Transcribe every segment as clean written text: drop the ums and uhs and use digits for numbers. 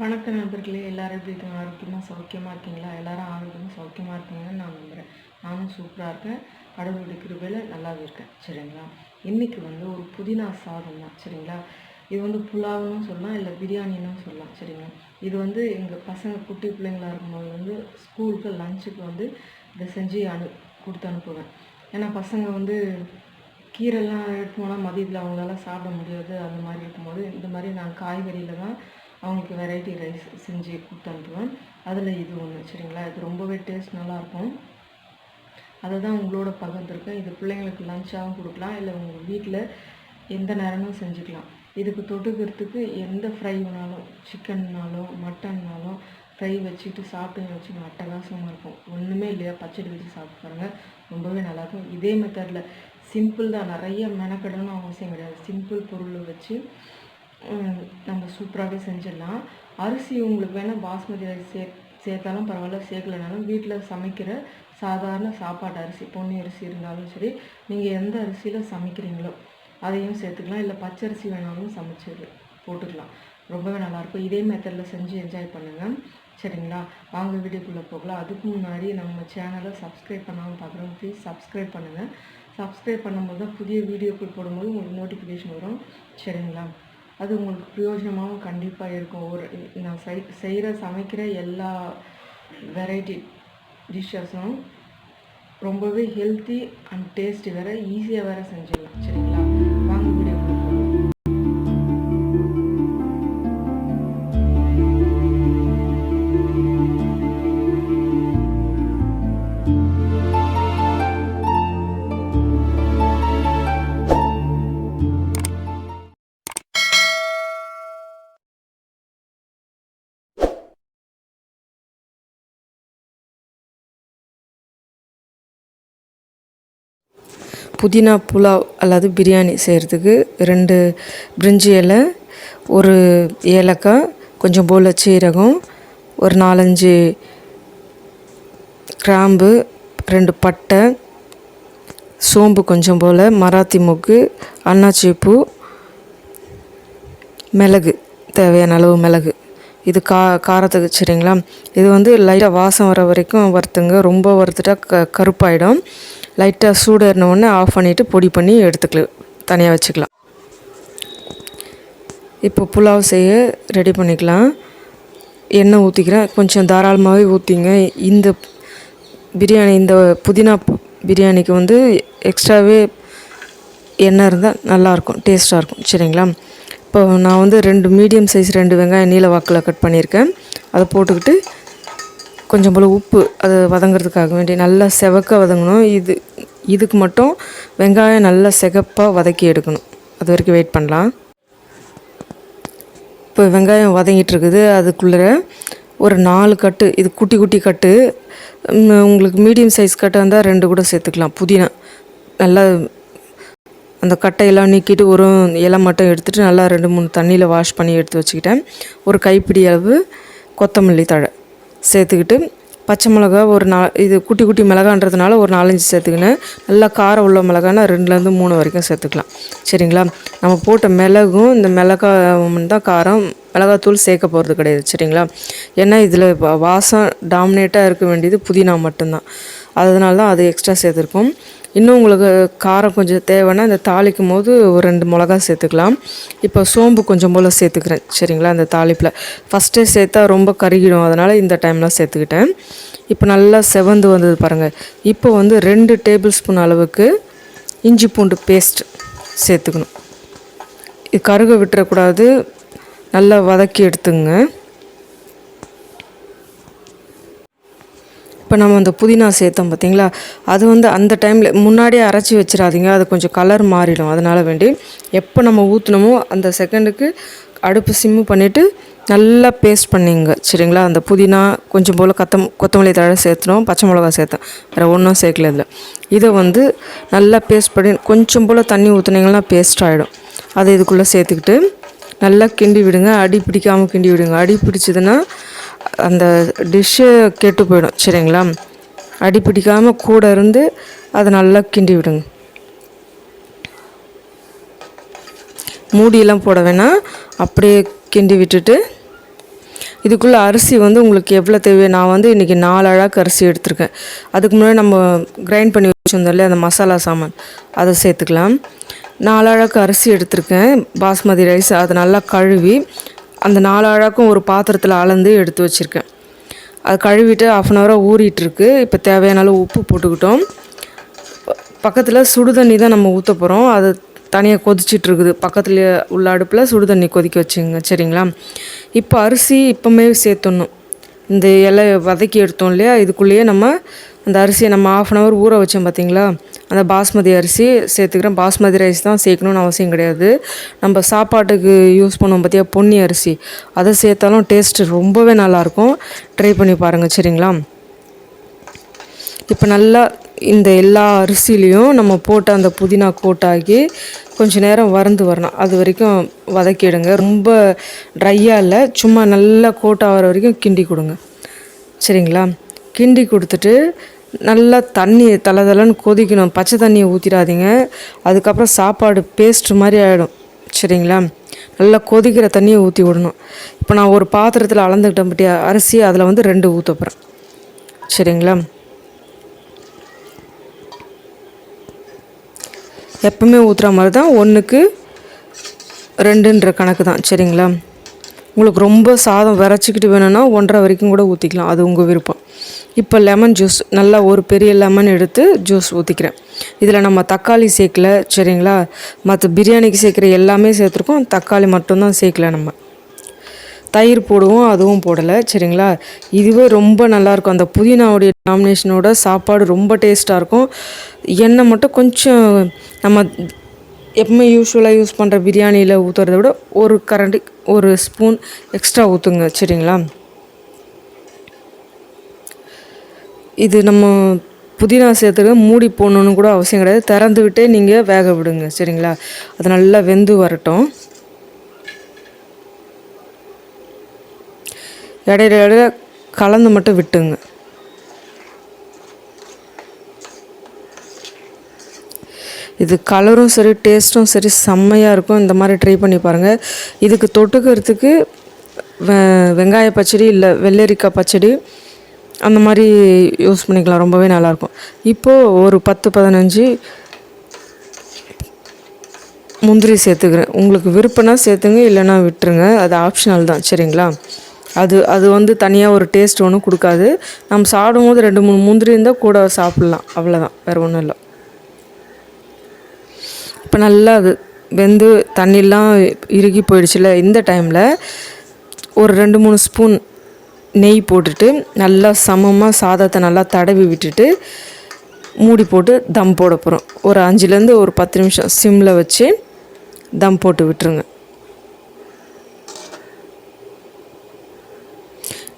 வணக்கம் நண்பர்களே, எல்லாரும் எப்படி இருக்காங்க? ஆரோக்கியமாக சௌக்கியமாக இருக்கீங்களா? எல்லாரும் ஆரோக்கியமாக சௌக்கியமாக இருக்கீங்கன்னு நான் நம்புகிறேன். நானும் சூப்பராக இருக்கேன். கடவுளுடைய கிருபையில் நல்லாவே இருக்கேன். சரிங்களா? இன்றைக்கி ஒரு புதினா சாதம் தான். சரிங்களா? இது புலாவ்னு சொல்லலாம், இல்லை பிரியாணின்னு சொல்லலாம். சரிங்களா? இது எங்கள் பசங்க குட்டி பிள்ளைங்களாக இருக்கும்போது ஸ்கூலுக்கு லஞ்சுக்கு இதை செஞ்சு கொடுத்து அனுப்புவேன். ஏன்னா பசங்க கீரைலாம் எடுத்து போனால் மதியத்தில் அவங்களால சாப்பிட முடியாது. அந்த மாதிரி இருக்கும்போது இந்த மாதிரி நான் காய்கறியில் தான் அவங்களுக்கு வெரைட்டி ரைஸ் செஞ்சு கொடுத்து அனுப்புவேன். அதில் இது ஒன்று. சரிங்களா? இது ரொம்பவே டேஸ்ட் நல்லாயிருக்கும். அதை தான் உங்களோட பகிர்ந்துருக்கேன். இது பிள்ளைங்களுக்கு லஞ்சாகவும் கொடுக்கலாம், இல்லை உங்கள் வீட்டில் எந்த நேரமும் செஞ்சுக்கலாம். இதுக்கு தொட்டுக்கிறதுக்கு எந்த ஃப்ரை வேணாலும், சிக்கன்னாலும் மட்டன்னாலும் ஃப்ரை வச்சுட்டு சாப்பிட்டு வச்சுக்கணும். அட்டகாசமாக இருக்கும். ஒன்றுமே இல்லையா, பச்சடி வச்சு சாப்பிட்டு பாருங்கள், ரொம்பவே நல்லாயிருக்கும். இதே மெத்தடில் சிம்பிள் தான், நிறைய மெனக்கெடணும் அவசியம் கிடையாது. சிம்பிள் பொருளை வச்சு நம்ம சூப்பராகவே செஞ்சிடலாம். அரிசி உங்களுக்கு வேணால் பாஸ்மதி அரிசி சேர்த்தாலும் பரவாயில்ல, சேர்க்கலனாலும் வீட்டில் சமைக்கிற சாதாரண சாப்பாட்டு அரிசி, பொன்னி அரிசி இருந்தாலும் சரி, நீங்கள் எந்த அரிசியில் சமைக்கிறீங்களோ அதையும் சேர்த்துக்கலாம். இல்லை பச்சரிசி வேணாலும் சமைச்சு போட்டுக்கலாம். ரொம்பவே நல்லாயிருக்கும். இதே மெத்தடில் செஞ்சு என்ஜாய் பண்ணுங்கள். சரிங்களா? வாங்க வீடியோக்குள்ளே போகலாம். அதுக்கு முன்னாடி நம்ம சேனலை சப்ஸ்கிரைப் பண்ணாமல் பார்க்குறோம், ப்ளீஸ் சப்ஸ்கிரைப் பண்ணுங்கள். சப்ஸ்கிரைப் பண்ணும்போது தான் புதிய வீடியோக்கள் போடும்போது உங்களுக்கு நோட்டிஃபிகேஷன் வரும். சரிங்களா? அது உங்களுக்கு பிரயோஜனமாகவும் கண்டிப்பாக இருக்கும். நான் சமைக்கிற எல்லா வெரைட்டி டிஷ்ஷஸும் ரொம்பவே ஹெல்த்தி அண்ட் டேஸ்டி வேறு, ஈஸியாக வேறு செஞ்சிடலாம். சரிங்களா? வாங்க வீடியோ போகலாம். புதினா புலாவ் அல்லது பிரியாணி செய்கிறதுக்கு 2 பிரிஞ்சி இலை, ஒரு ஏலக்காய், கொஞ்சம் போல் சீரகம், ஒரு 4-5 கிராம்பு, 2 பட்டை, சோம்பு கொஞ்சம் போல், மராத்தி மொக்கு, அன்னாச்சிப்பூ, மிளகு, தேவையான அளவு மிளகு. இது காரத்துக்கு. சரிங்களா? இது லைட்டாக வாசம் வர வரைக்கும் வறுத்துங்க. ரொம்ப வறுத்துட்டா கருப்பாயிடும். லைட்டாக சூடு ஏறினோடனே ஆஃப் பண்ணிவிட்டு பொடி பண்ணி எடுத்துக்கலாம், தனியாக வச்சுக்கலாம். இப்போ புலாவ் செய்ய ரெடி பண்ணிக்கலாம். எண்ணெய் ஊற்றிக்கிறேன், கொஞ்சம் தாராளமாகவே ஊற்றிங்க. இந்த பிரியாணி, இந்த புதினா பிரியாணிக்கு எக்ஸ்ட்ராவே எண்ணெய் இருந்தால் நல்லாயிருக்கும், டேஸ்ட்டாக இருக்கும். சரிங்களா? இப்போ நான் 2 மீடியம் சைஸ் 2 வெங்காயம் நீல வாக்கில் கட் பண்ணியிருக்கேன். அதை போட்டுக்கிட்டு கொஞ்சம் போல் உப்பு, அது வதங்கிறதுக்காக வேண்டி நல்லா செவக்க வதங்கணும். இதுக்கு மட்டும் வெங்காயம் நல்லா சிகப்பாக வதக்கி எடுக்கணும். அது வரைக்கும் வெயிட் பண்ணலாம். இப்போ வெங்காயம் வதங்கிட்டுருக்குது. அதுக்குள்ளே ஒரு 4 கட்டு, இது குட்டி குட்டி கட்டு, உங்களுக்கு மீடியம் சைஸ் கட்டாக இருந்தால் 2 கூட சேர்த்துக்கலாம். புதினா நல்லா அந்த கட்டையெல்லாம் நீக்கிட்டு ஒரு இலை மட்டும் எடுத்துகிட்டு நல்லா 2-3 தண்ணியில் வாஷ் பண்ணி எடுத்து வச்சுக்கிட்டேன். ஒரு கைப்பிடி அளவு கொத்தமல்லி தழை சேர்த்துக்கிட்டு, பச்சை மிளகா இது குட்டி குட்டி மிளகான்றதுனால ஒரு 4-5 சேர்த்துக்கினேன். நல்லா காரம் உள்ள மிளகானா 2-3 வரைக்கும் சேர்த்துக்கலாம். சரிங்களா? நம்ம போட்ட மிளகும் இந்த மிளகாய் தான் காரம், மிளகாத்தூள் சேர்க்க போகிறது கிடையாது. சரிங்களா? ஏன்னா இதில் வாசம் டாமினேட்டாக இருக்க வேண்டியது புதினா மட்டும்தான். அதனால தான் அது எக்ஸ்ட்ரா சேர்த்துருக்கோம். இன்னும் உங்களுக்கு காரம் கொஞ்சம் தேவைன்னா இந்த தாளிக்கும் போது ஒரு 2 மிளகா சேர்த்துக்கலாம். இப்போ சோம்பு கொஞ்சம் போல் சேர்த்துக்கிறேன். சரிங்களா? அந்த தாளிப்பில் ஃபஸ்ட்டே சேர்த்தா ரொம்ப கருகிடும், அதனால் இந்த டைமில் சேர்த்துக்கிட்டேன். இப்போ நல்லா செவந்து வந்தது பாருங்கள். இப்போ 2 டேபிள் ஸ்பூன் அளவுக்கு இஞ்சி பூண்டு பேஸ்ட் சேர்த்துக்கணும். இது கருக விட்டுறக்கூடாது, நல்லா வதக்கி எடுத்துங்க. இப்போ நம்ம அந்த புதினா சேர்த்தோம் பார்த்திங்களா, அது அந்த டைமில் முன்னாடியே அரைச்சி வச்சிடாதீங்க, அது கொஞ்சம் கலர் மாறிடும். அதனால் வேண்டி எப்போ நம்ம ஊற்றினமோ அந்த செகண்டுக்கு அடுப்பு சிம்மு பண்ணிவிட்டு நல்லா பேஸ்ட் பண்ணிங்க. சரிங்களா? அந்த புதினா கொஞ்சம் போல் கொத்தமல்லி தழை சேர்த்துனோம், பச்சை மிளகா சேர்த்தேன், வேறு ஒன்றும் சேர்க்கல. இதை நல்லா பேஸ்ட் பண்ணி கொஞ்சம் போல் தண்ணி ஊற்றுனீங்கன்னா பேஸ்ட் ஆகிடும். அதை இதுக்குள்ளே சேர்த்துக்கிட்டு நல்லா கிண்டி விடுங்க. அடி பிடிக்காமல் கிண்டி விடுங்க. அடி பிடிச்சதுன்னா அந்த டிஷ்ஷு கெட்டு போயிடும். சரிங்களா? அடி பிடிக்காமல் கூட இருந்து அதை நல்லா கிண்டி விடுங்க. மூடியெல்லாம் போட வேணாம், அப்படியே கிண்டி விட்டுட்டு இதுக்குள்ளே அரிசி வந்து உங்களுக்கு எவ்வளோ தேவையோ, நான் வந்து இன்றைக்கி 4 அழாக்கு அரிசி எடுத்திருக்கேன். அதுக்கு முன்னாடி நம்ம கிரைண்ட் பண்ணி வச்சுருந்தோம் இல்லையா அந்த மசாலா சாமான், அதை சேர்த்துக்கலாம். 4 அழாக்கு அரிசி எடுத்திருக்கேன், பாஸ்மதி ரைஸ். அதை நல்லா கழுவி அந்த 4 அழாக்கும் ஒரு பாத்திரத்தில் அளந்து எடுத்து வச்சுருக்கேன். அது கழுவிட்டு 1/2 hour ஊறிட்டுருக்கு. இப்போ தேவையான அளவு உப்பு போட்டுக்கிட்டோம். பக்கத்தில் சுடு தண்ணி தான் நம்ம ஊற்ற போகிறோம். அது தனியாக கொதிச்சிட்ருக்குது. பக்கத்தில் உள்ள அடுப்பில் சுடு தண்ணி கொதிக்க வச்சுங்க, சரிங்களா? இப்போ அரிசி இப்போமே சேர்த்துடணும். இந்த இலை வதக்கி எடுத்தோம் இல்லையா, இதுக்குள்ளேயே நம்ம அந்த அரிசியை நம்ம 1/2 hour ஊற வச்சோம் பார்த்தீங்களா, அந்த பாஸ்மதி அரிசி சேர்த்துக்கிறேன். பாஸ்மதி ரைஸ் தான் சேர்க்கணுன்னு அவசியம் கிடையாது. நம்ம சாப்பாட்டுக்கு யூஸ் பண்ணுவோம் பார்த்தியா பொன்னி அரிசி, அதை சேர்த்தாலும் டேஸ்ட்டு ரொம்பவே நல்லாயிருக்கும். ட்ரை பண்ணி பாருங்கள், சரிங்களா? இப்போ நல்லா இந்த எல்லா அரிசிலையும் நம்ம போட்ட அந்த புதினா கோட்டாகி கொஞ்சம் நேரம் வறந்து வரணும். அது வரைக்கும் வதக்கிடுங்க. ரொம்ப ட்ரையாக இல்லை, சும்மா நல்லா கோட்டாகிற வரைக்கும் கிண்டி கொடுங்க, சரிங்களா? கிண்டி கொடுத்துட்டு நல்லா தண்ணி தளன்னு கொதிக்கணும். பச்சை தண்ணியை ஊற்றிடாதீங்க, அதுக்கப்புறம் சாப்பாடு பேஸ்ட் மாதிரி ஆகிடும், சரிங்களா? நல்லா கொதிக்கிற தண்ணியை ஊற்றி விடணும். இப்போ நான் ஒரு பாத்திரத்தில் அளந்துக்கிட்டேன் பட்டியா அரிசி, அதில் வந்து 2 ஊற்ற போகிறேன், சரிங்களா? எப்பவுமே ஊற்றுற மாதிரி தான், 1க்கு 2ன்ற கணக்கு தான், சரிங்களா? உங்களுக்கு ரொம்ப சாதம் விரைச்சிக்கிட்டு வேணும்னா 1.5 வரைக்கும் கூட ஊற்றிக்கலாம், அது உங்கள் விருப்பம். இப்போ லெமன் ஜூஸ், நல்லா ஒரு பெரிய லெமன் எடுத்து ஜூஸ் ஊற்றிக்கிறேன். இதில் நம்ம தக்காளி சேர்க்கல, சரிங்களா? மற்ற பிரியாணிக்கு சேர்க்குற எல்லாமே சேர்த்துருக்கோம், தக்காளி மட்டும்தான் சேர்க்கல. நம்ம தயிர் போடுவோம், அதுவும் போடலை, சரிங்களா? இதுவே ரொம்ப நல்லாயிருக்கும். அந்த புதினாவுடைய காம்பினேஷனோட சாப்பாடு ரொம்ப டேஸ்ட்டாக இருக்கும். எண்ணெய் மட்டும் கொஞ்சம் நம்ம எப்பவுமே யூஸ்வலாக யூஸ் பண்ணுற பிரியாணியில் ஊற்றுறத விட ஒரு ஸ்பூன் எக்ஸ்ட்ரா ஊற்றுங்க, சரிங்களா? இது நம்ம புதினா சேர்த்துக்க மூடி போடணுன்னு கூட அவசியம் கிடையாது, திறந்து விட்டே நீங்கள் வேக விடுங்க, சரிங்களா? அது நல்லா வெந்து வரட்டும். இடையில கலந்து மட்டும் விட்டுங்க. இது கலரும் சரி டேஸ்ட்டும் சரி செம்மையாக இருக்கும். இந்த மாதிரி ட்ரை பண்ணி பாருங்கள். இதுக்கு தொட்டுக்கிறதுக்கு வெங்காய பச்சடி இல்லை வெள்ளரிக்காய் பச்சடி அந்த மாதிரி யூஸ் பண்ணிக்கலாம், ரொம்பவே நல்லாயிருக்கும். இப்போது ஒரு 10-15 முந்திரி சேர்த்துக்கிறேன். உங்களுக்கு விருப்பம்னா சேர்த்துங்க, இல்லைன்னா விட்டுருங்க, அது ஆப்ஷனல் தான், சரிங்களா? அது வந்து தனியாக ஒரு டேஸ்ட் ஒன்றும் கொடுக்காது. நம்ம சாப்பிடும்போது 2-3 முந்திரி இருந்தால் கூட சாப்பிட்லாம், அவ்வளோதான், வேறு ஒன்றும் இல்லை. இப்போ நல்லா அது வெந்து தண்ணிலாம் இறுகி போயிடுச்சுல, இந்த டைமில் ஒரு 2-3 ஸ்பூன் நெய் போட்டுட்டு நல்லா சமமாக சாதத்தை நல்லா தடவி விட்டுட்டு மூடி போட்டு தம் போட போகிறோம். ஒரு 5லேருந்து ஒரு 10 நிமிஷம் சிம்மில் வச்சு தம் போட்டு விட்டுருங்க.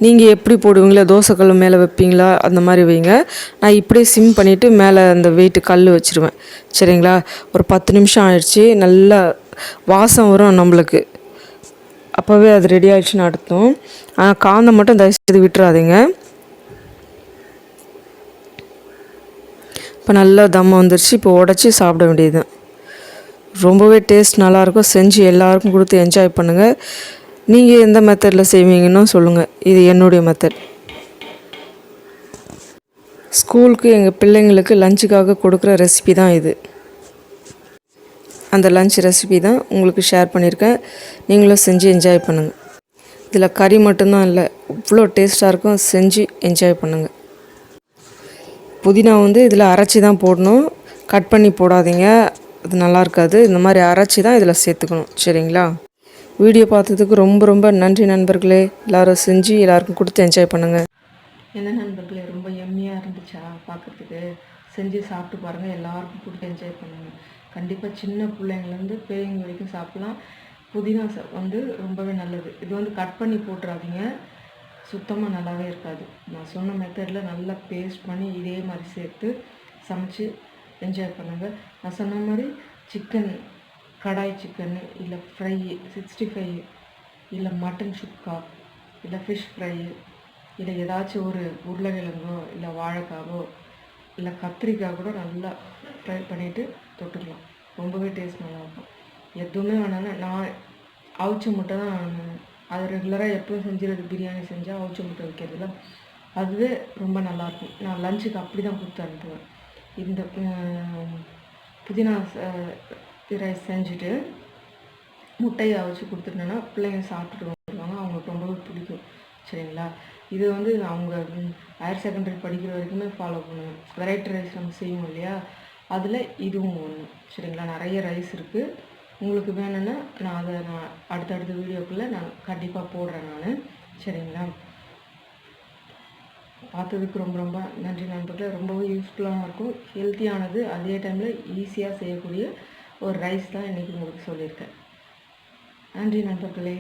நீங்கள் எப்படி போடுவீங்களா, தோசைக்கல் மேலே வைப்பீங்களா, அந்த மாதிரி வைங்க. நான் இப்படியே சிம் பண்ணிவிட்டு மேலே அந்த வெயிட்டு கல் வச்சுருவேன், சரிங்களா? ஒரு 10 நிமிஷம் ஆயிடுச்சு. நல்லா வாசம் வரும் நம்மளுக்கு, அப்போவே அது ரெடி ஆகிடுச்சுன்னு அர்த்தம். ஆனால் காந்த மட்டும் தயவுசெய்து விட்டுறாதீங்க. இப்போ நல்லா தம் வந்துருச்சு. இப்போ உடச்சி சாப்பிட வேண்டியது. ரொம்பவே டேஸ்ட் நல்லாயிருக்கும். செஞ்சு எல்லாருக்கும் கொடுத்து என்ஜாய் பண்ணுங்கள். நீங்கள் எந்த மெத்தடில் செய்வீங்கன்னு சொல்லுங்கள். இது என்னுடைய மெத்தட். ஸ்கூலுக்கு எங்கள் பிள்ளைங்களுக்கு லஞ்சுக்காக கொடுக்குற ரெசிபி தான் இது. அந்த லஞ்ச் ரெசிபி தான் உங்களுக்கு ஷேர் பண்ணியிருக்கேன். நீங்களும் செஞ்சு என்ஜாய் பண்ணுங்கள். இதில் கறி மட்டும்தான் இல்லை, இவ்வளோ டேஸ்ட்டாக இருக்கும். செஞ்சு என்ஜாய் பண்ணுங்கள். புதினா வந்து இதில் அரைச்சி தான் போடணும், கட் பண்ணி போடாதீங்க, அது நல்லா இருக்காது. இந்த மாதிரி அரைச்சி தான் இதில் சேர்த்துக்கணும், சரிங்களா? வீடியோ பார்த்ததுக்கு ரொம்ப ரொம்ப நன்றி நண்பர்களே. எல்லோரும் செஞ்சு எல்லாருக்கும் கொடுத்து என்ஜாய் பண்ணுங்கள். என்ன நண்பர்களே, ரொம்ப எம்மியாக இருந்துச்சா பார்க்குறதுக்கு? செஞ்சு சாப்பிட்டு பாருங்கள், எல்லாருக்கும் கொடுத்து என்ஜாய் பண்ணுங்கள். கண்டிப்பாக சின்ன பிள்ளைங்கள்லேருந்து பெரியவங்க வரைக்கும் சாப்பிட்லாம். புதினா வந்து ரொம்பவே நல்லது. இது வந்து கட் பண்ணி போட்டுறாதீங்க, சுத்தமாக நல்லாவே இருக்காது. நான் சொன்ன மெத்தடில் நல்லா பேஸ்ட் பண்ணி இதே மாதிரி சேர்த்து சமைச்சு என்ஜாய் பண்ணுங்கள். நான் சொன்ன மாதிரி சிக்கன், கடாய் சிக்கன்னு, இல்லை ஃப்ரை 65, இல்லை மட்டன் சுக்கா, இல்லை ஃபிஷ் ஃப்ரை, இல்லை ஏதாச்சும் ஒரு உருளைக்கிழங்கோ இல்லை வாழைக்காவோ இல்லை கத்திரிக்காய் கூட நல்லா ஃப்ரை பண்ணிவிட்டு தொட்டுக்கலாம். ரொம்பவே டேஸ்ட் நல்லாயிருக்கும். எதுவுமே வேணாலும் நான் அவிச்ச முட்டை தான் அது ரெகுலராக எப்பவும் செஞ்சுறது பிரியாணி செஞ்சால் அவிச்ச முட்டை வைக்கிறதுல அதுவே ரொம்ப நல்லாயிருக்கும். நான் லஞ்சுக்கு அப்படி தான் கொடுத்து அனுப்புவேன். இந்த புதினா ரைஸ் செஞ்சுட்டு முட்டையை அவிச்சு கொடுத்துட்டேன்னா பிள்ளைங்க சாப்பிட்டுட்டு வந்துடுவாங்க. அவங்களுக்கு ரொம்பவே பிடிக்கும். சரிங்களா? இது வந்து அவங்க ஹையர் செகண்டரி படிக்கிற வரைக்குமே ஃபாலோ பண்ணுவேன். வெரைட்டி ரைஸ் நம்ம செய்வோம் இல்லையா, அதில் இதுவும் ஒன்று. சரிங்களா? நிறைய ரைஸ் இருக்குது. உங்களுக்கு வேணும்னா நான் அடுத்தடுத்த வீடியோக்குள்ளே நான் கண்டிப்பாக போடுறேன் நான். சரிங்களா? பார்த்ததுக்கு ரொம்ப ரொம்ப நன்றி நண்பர்களே. ரொம்பவே யூஸ்ஃபுல்லாகவும் இருக்கும், ஹெல்த்தியானது, அதே டைமில் ஈஸியாக செய்யக்கூடிய ஒரு ரைஸ் தான் இன்றைக்கி உங்களுக்கு சொல்லியிருக்கேன். நன்றி நண்பர்களே.